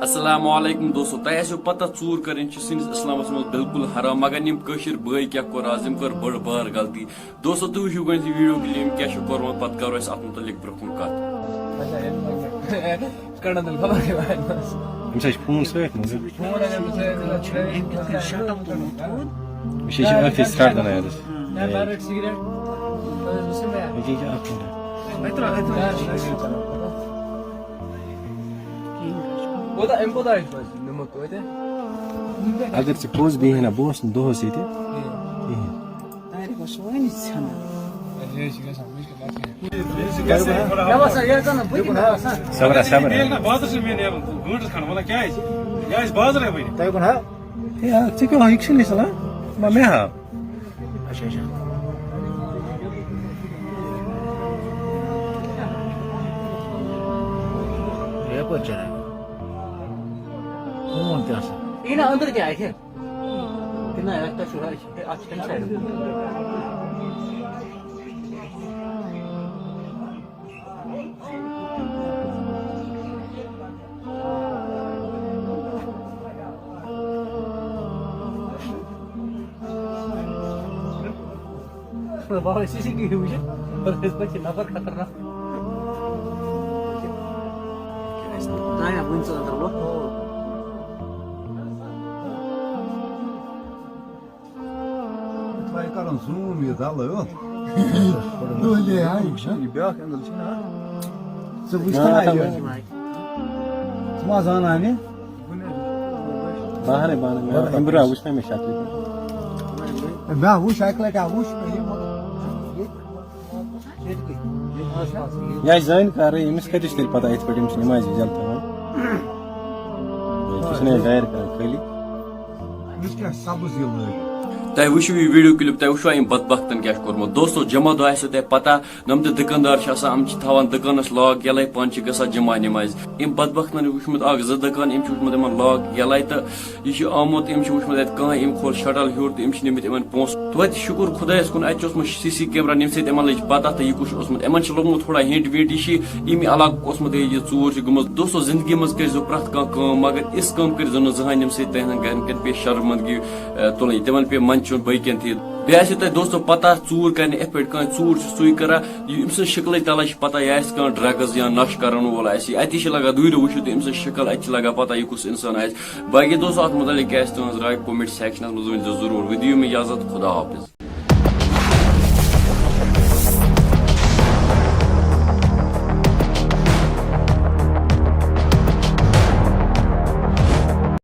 अस्सलाम वालेकुम दोस्तों तह आसो पता चूर कर सैनिस इस्लामस मज बिल्कुल हराम मगर निम कशिर बई क्या कोर आज कर बड़ बार गलती दोस्तों तुम वुचो गो वीडियो क्लिप क्या कोर्मुत पत करो अत मुतलिक ब्रोह कत फोन सत स्टार्ट अगर चे पोज बे ना बोस दोहस ये सबरा सबरा बाजार से मैंने घंटे खाना वाला क्या है बाजार है भाई तय कोन है यार चिकन हिक्स नहीं सला मैं हा अच्छा अच्छा ये पर चला कौन क्या इन अंदर क्या है कितना একটা শুরা আছে সাইড बाबा सीसी की हुई है और इसमें नंबर खतरनाक ना या बुन से अंदर वो Vai cara zoom e tal, ó. Olha aí, E Belk anda assim, né? Você Ah, busca tá aí, bom. ó. Mas ana né? बाहर है बाहर में एम्ब्रा उसमें में शादी मैं वो साइकिल का वो या जाइन कर रहे इमिस कतिस तेल पता इत पट इमिस नमाज जलता है किसने दायर कर खाली इसका सब जिल तह वो वीडियो क्लिप तह वो बदबख्तन क्या कोर्मुत दोस्तों जमा दह आसो तह पता नम तो दुकानदार हम थवान दुकानस लॉक यल पान गा जमा नमाज इम बदबख्तन वुचमुत जो दुकान इम वुचमुत लॉक यल तो यह आमुत इम वुचमुत कम खोल शटल हूर तो इम निमित इन पोस तो शुक्र खुदायस कुन अत सीसी कैमरा नम सत लज पता तो यह कुछ इन लोगमुत थोड़ा हिंट विंट यह इम इलाक यह चूर गुम दोस्तों जिंदगी मज कर प्रत कम मगर इस कम कर जहां नम सत घर पे शर्मंदगी तुल तिमन पे मन चुन बकन थी बे दोस्तों पता चूर कर पे चूर सुई कर शिकल तल पता यह ड्रग्स या नश कर वोल अति लगा दूर वो तो अम शिकल अत लगा पता यह कुछ इंसान बाकी दोस्तों अत मुतलिक क्या तुज राय कमेंट सेक्शन मज जरूर वो दियो में इजाजत खुदा हाफिज।